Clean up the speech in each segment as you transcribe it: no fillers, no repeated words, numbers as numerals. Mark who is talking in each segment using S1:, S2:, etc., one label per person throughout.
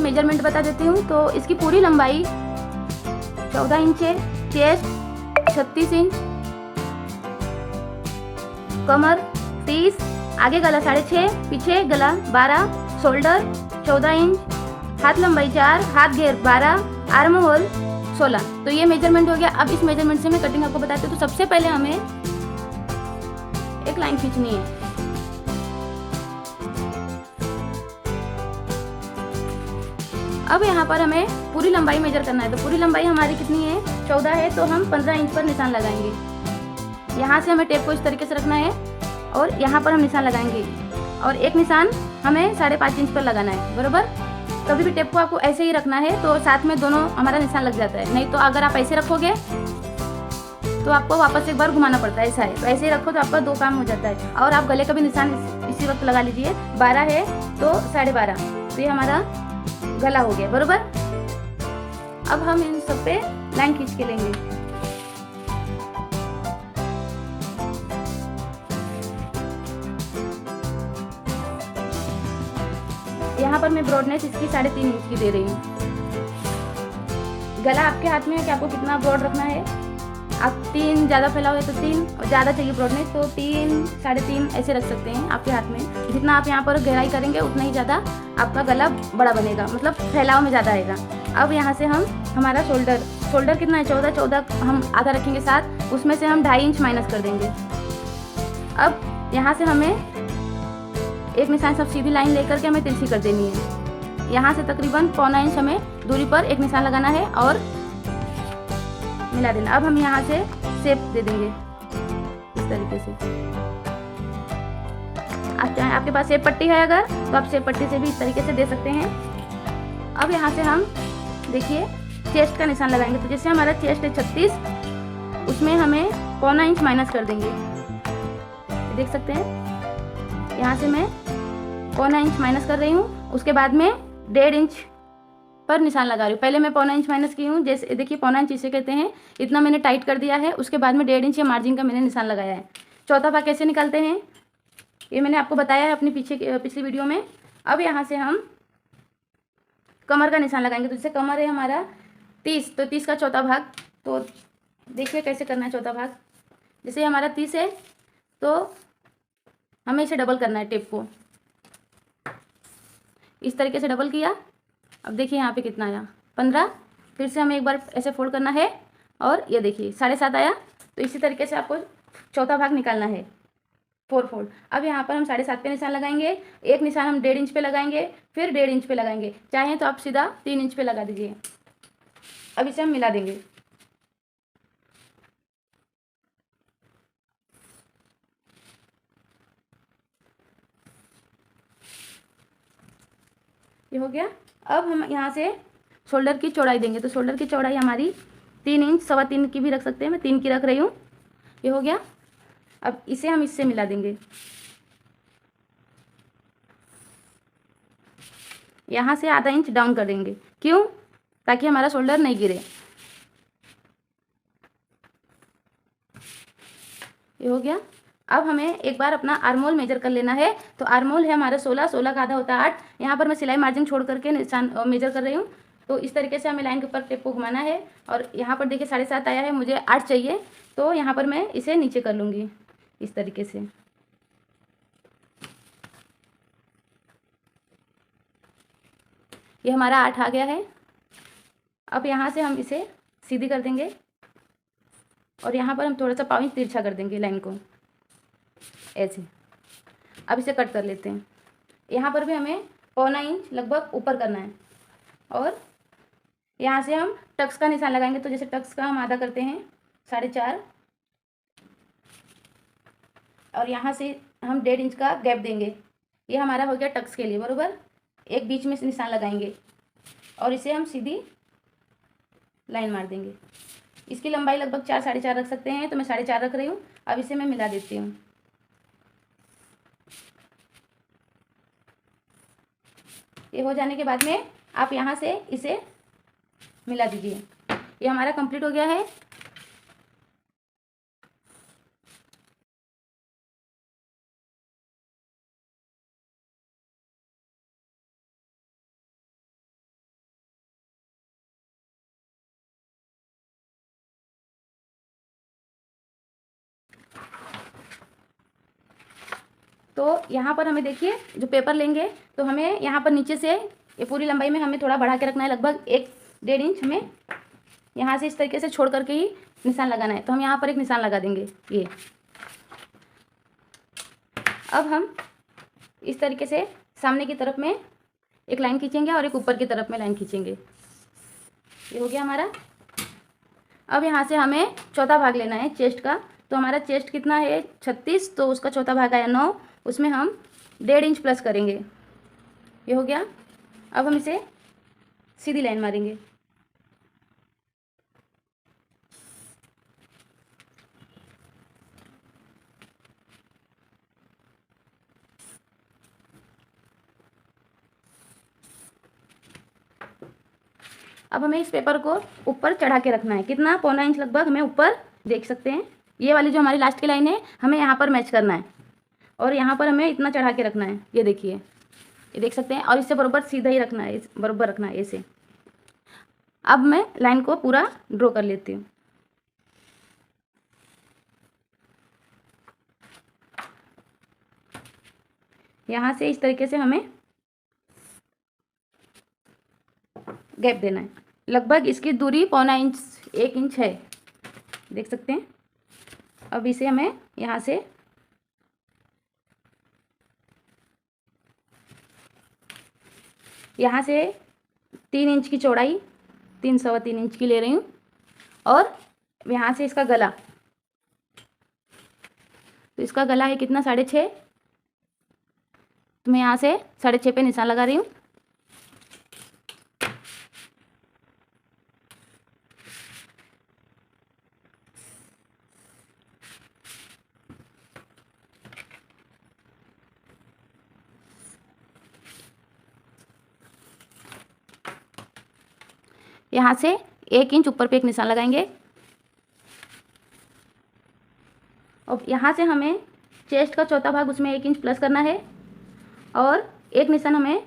S1: Measurement बता देती हूँ। तो इसकी पूरी लंबाई 14 इंच है, चेस्ट 36 इंच, कमर 30, आगे गला 6.5, पीछे गला 12, शोल्डर 14 इंच, हाथ लंबाई 4, हाथ घेर 12, आर्म होल 16। तो ये मेजरमेंट हो गया। अब इस मेजरमेंट से मैं कटिंग आपको बताती हूँ। तो सबसे पहले हमें एक लाइन खींचनी है। अब यहाँ पर हमें पूरी लंबाई मेजर करना है। तो पूरी लंबाई हमारी कितनी है, 14 है, तो हम 15 इंच पर निशान लगाएंगे। यहाँ से हमें टेप को इस तरीके से रखना है और यहाँ पर हम निशान लगाएंगे और एक निशान हमें 5.5 इंच पर लगाना है, बराबर। कभी भी टेप को आपको ऐसे ही रखना है तो साथ में दोनों हमारा निशान लग जाता है। नहीं तो अगर आप ऐसे रखोगे तो आपको वापस एक बार घुमाना पड़ता है, ऐसा है। तो ऐसे ही रखो तो आपका 2 काम हो जाता है। और आप गले का भी निशान इसी वक्त लगा लीजिए। 12 है तो 12.5, तो ये हमारा गला हो गया, बरोबर। अब हम इन सब पे लाइन खींच के लेंगे। यहाँ पर मैं ब्रॉडनेस इसकी 3.5 इंच की दे रही हूँ। गला आपके हाथ में है कि आपको कितना ब्रॉड रखना है। आप 3 ज़्यादा फैला हुआ है तो 3, और ज़्यादा चाहिए ब्रॉडनेस तो 3, 3.5 ऐसे रख सकते हैं आपके हाथ में। जितना आप यहाँ पर गहराई करेंगे उतना ही ज़्यादा आपका गला बड़ा बनेगा, मतलब फैलाव में ज़्यादा आएगा। अब यहाँ से हम हमारा शोल्डर कितना है, 14 हम आधा रखेंगे 7, उसमें से हम 2.5 इंच माइनस कर देंगे। अब यहाँ से हमें एक निशान सब सीधी लाइन लेकर के हमें तिरछी कर देनी है। यहाँ से तकरीबन 1.25 इंच हमें दूरी पर एक निशान लगाना है और मिला देना। अब हम यहाँ से शेप दे देंगे इस तरीके से। आप चाहे आपके पास शेप पट्टी है अगर तो आप शेप पट्टी से भी इस तरीके से दे सकते हैं। अब यहाँ से हम देखिए चेस्ट का निशान लगाएंगे। तो जैसे हमारा चेस्ट है 36, उसमें हमें 1.25 इंच माइनस कर देंगे, देख सकते हैं। यहाँ से मैं 1.25 इंच माइनस कर रही हूँ। उसके बाद में 1.5 इंच पर निशान लगा रही हूँ। पहले मैं 1.25 इंच माइनस की हूँ, जैसे देखिए 1.25 इंच इसे कहते हैं। इतना मैंने टाइट कर दिया है। उसके बाद में 1.5 इंच मार्जिन का मैंने निशान लगाया है। चौथा भाग कैसे निकालते हैं ये मैंने आपको बताया है अपनी पिछली वीडियो में। अब यहाँ से हम कमर का निशान लगाएंगे। तो जैसे कमर है हमारा 30, तो 30 का चौथा भाग, तो देखिए कैसे करना है चौथा भाग। जैसे हमारा 30 है तो हमें इसे डबल करना है, टेप को इस तरीके से डबल किया। अब देखिए यहाँ पे कितना आया, 15। फिर से हमें एक बार ऐसे फोल्ड करना है और ये देखिए 7.5 आया। तो इसी तरीके से आपको चौथा भाग निकालना है, 4 फोल्ड। अब यहाँ पर हम 7.5 पे निशान लगाएंगे। एक निशान हम 1.5 इंच पे लगाएंगे, फिर 1.5 इंच पे लगाएंगे। चाहें तो आप सीधा 3 इंच पे लगा दीजिए। अब इसे हम मिला देंगे। ये हो गया। अब हम यहाँ से शोल्डर की चौड़ाई देंगे। तो शोल्डर की चौड़ाई हमारी 3 इंच, 3.25 की भी रख सकते हैं, मैं 3 की रख रही हूँ। ये हो गया। अब इसे हम इससे मिला देंगे। यहाँ से आधा इंच डाउन कर देंगे, क्यों, ताकि हमारा शोल्डर नहीं गिरे। ये हो गया। अब हमें एक बार अपना आर्मोल मेजर कर लेना है। तो आर्मोल है हमारा 16 का आधा होता है 8। यहाँ पर मैं सिलाई मार्जिन छोड़ करके निशान मेजर कर रही हूँ। तो इस तरीके से हमें लाइन के ऊपर टेप को घुमाना है। और यहाँ पर देखिए 7.5 आया है, मुझे 8 चाहिए, तो यहाँ पर मैं इसे नीचे कर लूँगी इस तरीके से। ये हमारा 8 आ गया है। अब यहाँ से हम इसे सीधी कर देंगे और यहाँ पर हम थोड़ा सा 1.5 इंच तिरछा कर देंगे लाइन को, ऐसे। अब इसे कट कर लेते हैं। यहाँ पर भी हमें 1.25 इंच लगभग ऊपर करना है और यहाँ से हम टक्स का निशान लगाएंगे। तो जैसे टक्स का हम आधा करते हैं 4.5, और यहाँ से हम 1.5 इंच का गैप देंगे। ये हमारा हो गया टक्स के लिए, बराबर। एक बीच में से निशान लगाएंगे और इसे हम सीधी लाइन मार देंगे। इसकी लंबाई लगभग 4, 4.5 रख सकते हैं, तो मैं 4.5 रख रही हूँ। अब इसे मैं मिला देती हूँ। ये हो जाने के बाद में आप यहाँ से इसे मिला दीजिए। ये हमारा कंप्लीट हो गया है। तो यहाँ पर हमें देखिए जो पेपर लेंगे तो हमें यहाँ पर नीचे से ये पूरी लंबाई में हमें थोड़ा बढ़ा के रखना है, लगभग 1-1.5 इंच हमें यहाँ से इस तरीके से छोड़ करके ही निशान लगाना है। तो हम यहाँ पर एक निशान लगा देंगे ये। अब हम इस तरीके से सामने की तरफ में एक लाइन खींचेंगे और एक ऊपर की तरफ में लाइन खींचेंगे। ये हो गया हमारा। अब यहाँ से हमें चौथा भाग लेना है चेस्ट का। तो हमारा चेस्ट कितना है 36, तो उसका चौथा भाग आया 9, उसमें हम 1.5 इंच प्लस करेंगे। ये हो गया। अब हम इसे सीधी लाइन मारेंगे। अब हमें इस पेपर को ऊपर चढ़ा के रखना है, कितना 1.25 इंच लगभग हमें ऊपर, देख सकते हैं। ये वाली जो हमारी लास्ट की लाइन है हमें यहाँ पर मैच करना है और यहाँ पर हमें इतना चढ़ा के रखना है। ये देखिए, ये देख सकते हैं। और इससे बराबर सीधा ही रखना है, बराबर रखना है ऐसे। अब मैं लाइन को पूरा ड्रॉ कर लेती हूँ। यहाँ से इस तरीके से हमें गैप देना है, लगभग इसकी दूरी 1.25 इंच 1 इंच है, देख सकते हैं। अब इसे हमें यहाँ से यहाँ से 3 इंच की चौड़ाई, 3-3.25 इंच की ले रही हूँ। और यहाँ से इसका गला, तो इसका गला है कितना 6.5, तो मैं यहाँ से 6.5 पे निशान लगा रही हूँ। यहाँ से 1 इंच ऊपर पे एक निशान लगाएंगे। और यहाँ से हमें चेस्ट का चौथा भाग, उसमें 1 इंच प्लस करना है और एक निशान हमें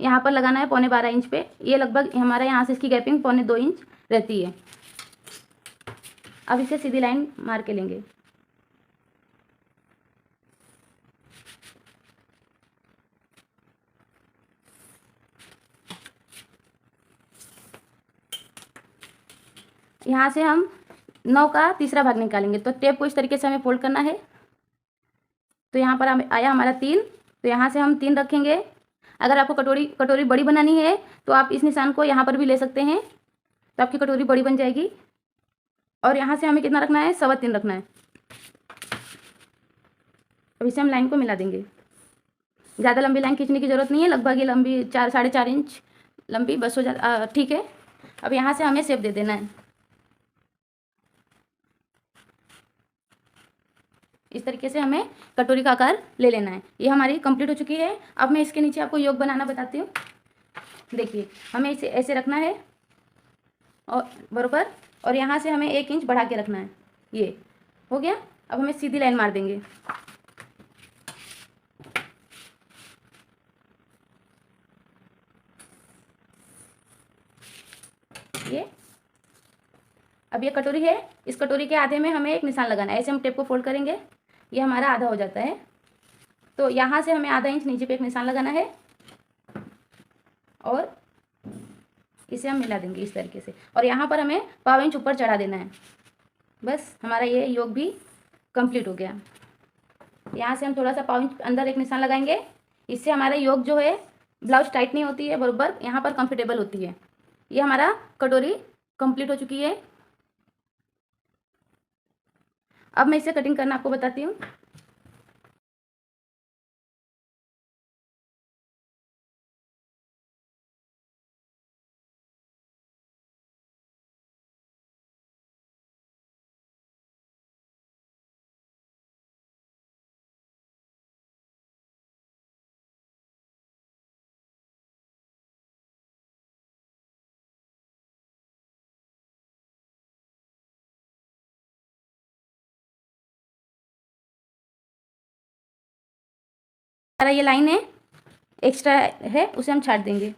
S1: यहाँ पर लगाना है 12.25 इंच पे। ये लगभग हमारा यहाँ से इसकी गैपिंग 2.25 इंच रहती है। अब इसे सीधी लाइन मार के लेंगे। यहाँ से हम 9 का तीसरा भाग निकालेंगे। तो टेप को इस तरीके से हमें फोल्ड करना है। तो यहाँ पर आया हमारा 3, तो यहाँ से हम 3 रखेंगे। अगर आपको कटोरी बड़ी बनानी है तो आप इस निशान को यहाँ पर भी ले सकते हैं, तो आपकी कटोरी बड़ी बन जाएगी। और यहाँ से हमें कितना रखना है 3.25 रखना है। अब इसे हम लाइन को मिला देंगे। ज़्यादा लंबी लाइन खींचने की ज़रूरत नहीं है, लगभग ये लंबी 4-4.5 इंच लंबी बस हो जा, ठीक है। अब यहाँ से हमें शेप दे देना है, इस तरीके से हमें कटोरी का आकार ले लेना है। ये हमारी कंप्लीट हो चुकी है। अब मैं इसके नीचे आपको योग बनाना बताती हूँ। देखिए, हमें इसे ऐसे रखना है और बराबर, और यहाँ से हमें 1 इंच बढ़ा के रखना है। ये हो गया। अब हमें सीधी लाइन मार देंगे। ये अब ये कटोरी है, इस कटोरी के आधे में हमें एक निशान लगाना है। ऐसे हम टेप को फोल्ड करेंगे, ये हमारा आधा हो जाता है। तो यहाँ से हमें आधा इंच नीचे पे एक निशान लगाना है और इसे हम मिला देंगे इस तरीके से। और यहाँ पर हमें 1.25 इंच ऊपर चढ़ा देना है। बस हमारा ये योग भी कंप्लीट हो गया। यहाँ से हम थोड़ा सा 1.25 इंच अंदर एक निशान लगाएंगे। इससे हमारा योग जो है ब्लाउज टाइट नहीं होती है, बराबर यहाँ पर कंफर्टेबल होती है। ये हमारा कटोरी कंप्लीट हो चुकी है। अब मैं इसे कटिंग करना आपको बताती हूँ। हमारा ये लाइन है एक्स्ट्रा है, उसे हम छाट देंगे।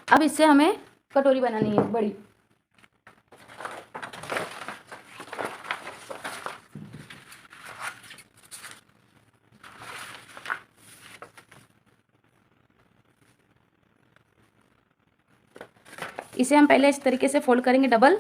S1: अब इससे हमें कटोरी बनानी है बड़ी। इसे हम पहले इस तरीके से फोल्ड करेंगे डबल।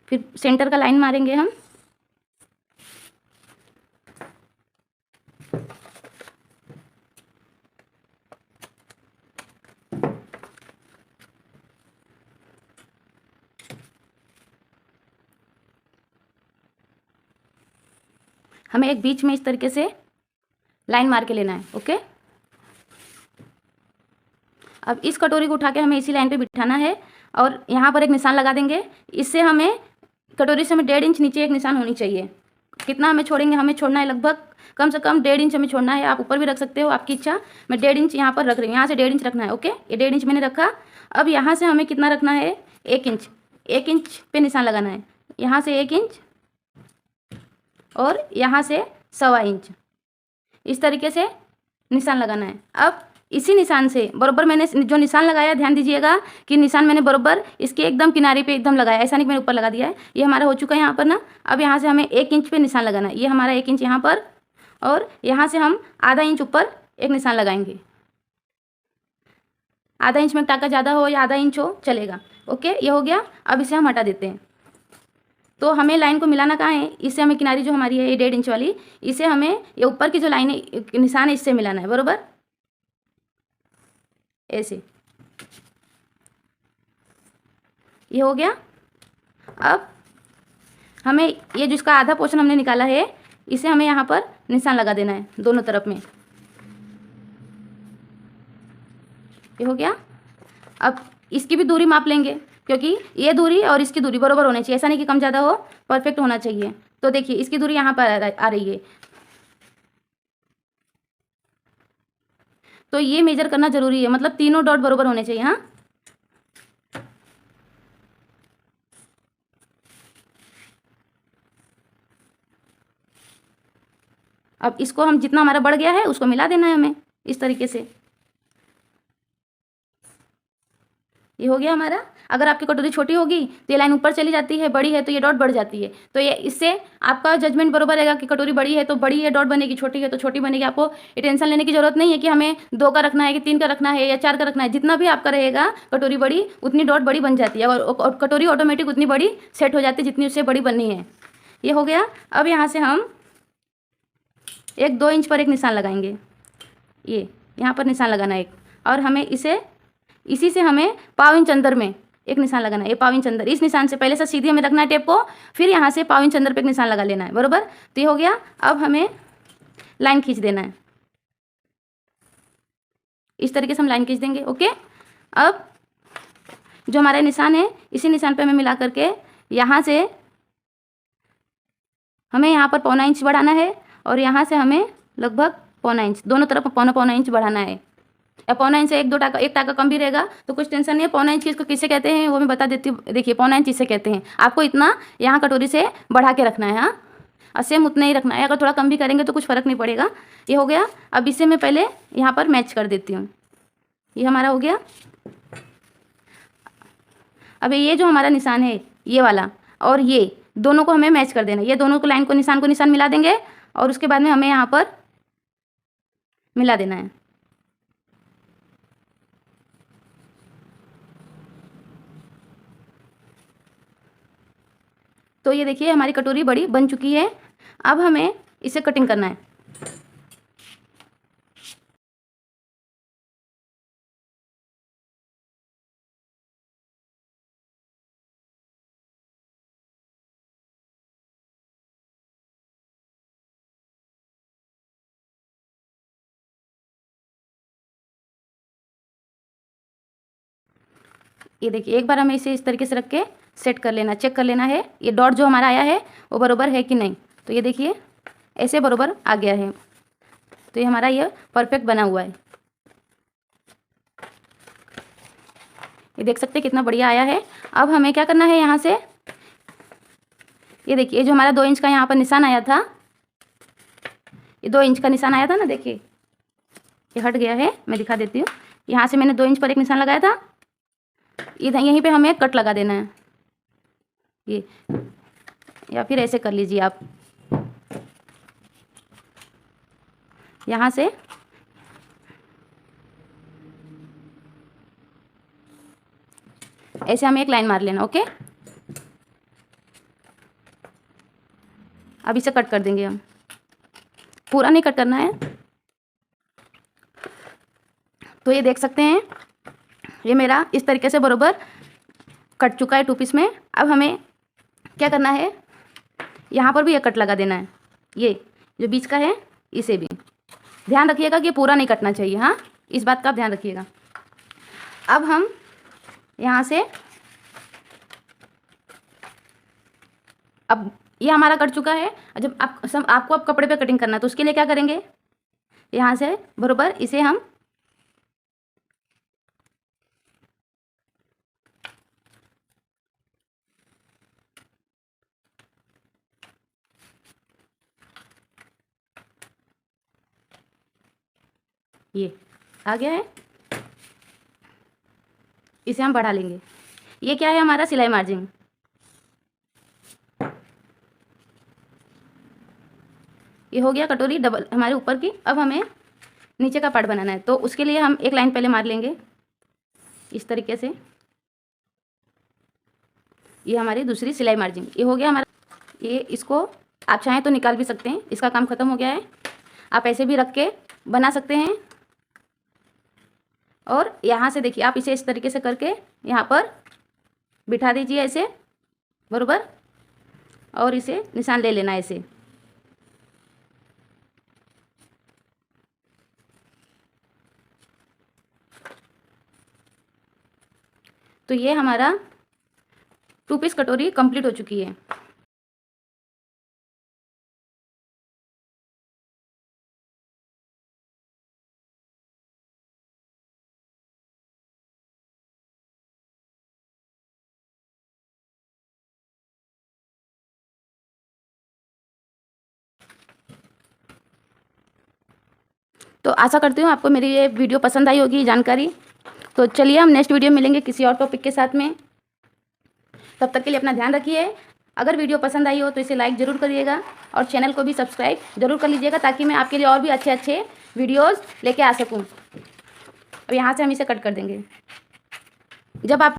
S1: फिर सेंटर का लाइन मारेंगे हम। हमें एक बीच में इस तरीके से लाइन मार के लेना है। ओके, अब इस कटोरी को उठा के हमें इसी लाइन पे बिठाना है और यहाँ पर एक निशान लगा देंगे। इससे हमें कटोरी से हमें 1.5 इंच नीचे एक निशान होनी चाहिए। कितना हमें छोड़ेंगे, हमें छोड़ना है लगभग कम से कम 1.5 इंच हमें छोड़ना है। आप ऊपर भी रख सकते हो, आपकी इच्छा। मैं 1.5 इंच यहाँ पर रख रही हूँ, यहाँ से 1.5 इंच रखना है। ओके, ये 1.5 इंच मैंने रखा। अब यहाँ से हमें कितना रखना है, 1 इंच। 1 इंच पे निशान लगाना है। यहाँ से 1 इंच और यहाँ से 1.25 इंच, इस तरीके से निशान लगाना है। अब इसी निशान से बराबर मैंने जो निशान लगाया, ध्यान दीजिएगा कि निशान मैंने बराबर इसके एकदम किनारे पे एकदम लगाया, ऐसा नहीं कि मैंने ऊपर लगा दिया है। ये हमारा हो चुका है यहाँ पर ना। अब यहाँ से हमें 1 इंच पे निशान लगाना है। ये हमारा 1 इंच यहाँ पर, और यहाँ से हम आधा इंच ऊपर एक निशान लगाएंगे। आधा इंच में टाका ज़्यादा हो या आधा इंच हो चलेगा। ओके, ये हो गया। अब इसे हम हटा देते हैं। तो हमें लाइन को मिलाना कहाँ है, इससे हमें किनारी जो हमारी है ये 1.5 इंच वाली, इसे हमें ये ऊपर की जो लाइन है निशान है इससे मिलाना है बराबर, ऐसे। ये हो गया। अब हमें ये जिसका आधा पोर्शन हमने निकाला है इसे हमें यहाँ पर निशान लगा देना है दोनों तरफ में। ये हो गया। अब इसकी भी दूरी माप लेंगे, क्योंकि ये दूरी और इसकी दूरी बराबर होनी चाहिए। ऐसा नहीं कि कम ज़्यादा हो, परफेक्ट होना चाहिए। तो देखिए इसकी दूरी यहाँ पर आ रही है, तो ये मेजर करना जरूरी है। मतलब तीनों डॉट बराबर होने चाहिए। हाँ, अब इसको हम जितना हमारा बढ़ गया है उसको मिला देना है हमें इस तरीके से। ये हो गया हमारा। अगर आपकी कटोरी छोटी होगी तो ये लाइन ऊपर चली जाती है, बड़ी है तो ये डॉट बढ़ जाती है। तो ये इससे आपका जजमेंट बराबर रहेगा कि कटोरी बड़ी है तो बड़ी है डॉट बनेगी, छोटी है तो छोटी बनेगी। आपको ये टेंशन लेने की जरूरत नहीं है कि हमें 2 का रखना है कि 3 का रखना है या 4 का रखना है। जितना भी आपका रहेगा कटोरी बड़ी, उतनी डॉट बड़ी बन जाती है और कटोरी ऑटोमेटिक उतनी बड़ी सेट हो जाती है जितनी उससे बड़ी बननी है। ये हो गया। अब यहाँ से हम 1-2 इंच पर एक निशान लगाएंगे। ये यहाँ पर निशान लगाना है एक, और हमें इसी से हमें 1/4 इंच अंदर में एक निशान लगाना है। ये 1/4 इंच अंदर, इस निशान से पहले से सीधे हमें रखना है टेप को, फिर यहाँ से 1/4 इंच अंदर पे एक निशान लगा लेना है बराबर। तो ये हो गया। अब हमें लाइन खींच देना है, इस तरीके से हम लाइन खींच देंगे। ओके, अब जो हमारा निशान है इसी निशान पे हमें मिला करके यहाँ से हमें यहाँ पर 1/4 इंच बढ़ाना है और यहाँ से हमें लगभग 1/4 इंच, दोनों तरफ 1/4 इंच बढ़ाना है। या 1/4 इंच से एक टाका कम भी रहेगा तो कुछ टेंशन नहीं है। 1/4 इंच इसको किसे कहते हैं वो मैं बता देती हूँ। देखिए 1/4 इंच इसे कहते हैं। आपको इतना यहाँ कटोरी से बढ़ा के रखना है। हाँ, और सेम उतना ही रखना है। अगर थोड़ा कम भी करेंगे तो कुछ फ़र्क नहीं पड़ेगा। ये हो गया। अब इसे मैं पहले यहाँ पर मैच कर देती हूँ। ये हमारा हो गया। अब ये जो हमारा निशान है ये वाला और ये दोनों को हमें मैच कर देना। ये दोनों को लाइन को निशान मिला देंगे और उसके बाद में हमें यहाँ पर मिला देना है। तो ये देखिए हमारी कटोरी बड़ी बन चुकी है। अब हमें इसे कटिंग करना है। ये देखिए एक बार हमें इसे इस तरीके से रख के सेट कर लेना, चेक कर लेना है ये डॉट जो हमारा आया है वो बराबर है कि नहीं। तो ये देखिए ऐसे बराबर आ गया है। तो ये हमारा ये परफेक्ट बना हुआ है। ये देख सकते हैं कितना बढ़िया आया है। अब हमें क्या करना है, यहाँ से ये देखिए जो हमारा 2 इंच का यहाँ पर निशान आया था, ये 2 इंच का निशान आया था ना, देखिए ये हट गया है। मैं दिखा देती हूँ। यहाँ से मैंने 2 इंच पर एक निशान लगाया था, इधर यहीं पे हमें कट लगा देना है ये, या फिर ऐसे कर लीजिए आप। यहाँ से ऐसे हमें एक लाइन मार लेना। ओके, अब इसे कट कर देंगे हम, पूरा नहीं कट करना है। तो ये देख सकते हैं ये मेरा इस तरीके से बरोबर कट चुका है 2 पीस में। अब हमें क्या करना है, यहाँ पर भी एक कट लगा देना है, ये जो बीच का है इसे भी। ध्यान रखिएगा कि पूरा नहीं कटना चाहिए, हाँ, इस बात का आप ध्यान रखिएगा। अब हम यहाँ से, अब ये हमारा कट चुका है। जब आपको अब कपड़े पे कटिंग करना है तो उसके लिए क्या करेंगे, यहाँ से बरोबर इसे हम ये आ गया है, इसे हम बढ़ा लेंगे। ये क्या है, हमारा सिलाई मार्जिन। ये हो गया कटोरी डबल हमारे ऊपर की। अब हमें नीचे का पार्ट बनाना है, तो उसके लिए हम एक लाइन पहले मार लेंगे इस तरीके से। ये हमारी दूसरी सिलाई मार्जिन, ये हो गया हमारा। ये इसको आप चाहें तो निकाल भी सकते हैं, इसका काम ख़त्म हो गया है। आप ऐसे भी रख के बना सकते हैं। और यहाँ से देखिए आप इसे इस तरीके से करके यहाँ पर बिठा दीजिए ऐसे बरोबर, और इसे निशान ले लेना ऐसे। तो ये हमारा 2 पीस कटोरी कंप्लीट हो चुकी है। तो आशा करती हूँ आपको मेरी ये वीडियो पसंद आई होगी, जानकारी। तो चलिए हम नेक्स्ट वीडियो मिलेंगे किसी और टॉपिक के साथ में। तब तक के लिए अपना ध्यान रखिए। अगर वीडियो पसंद आई हो तो इसे लाइक ज़रूर करिएगा और चैनल को भी सब्सक्राइब ज़रूर कर लीजिएगा, ताकि मैं आपके लिए और भी अच्छे अच्छे वीडियोज़ लेके आ सकूँ। अब यहाँ से हम इसे कट कर देंगे। जब आप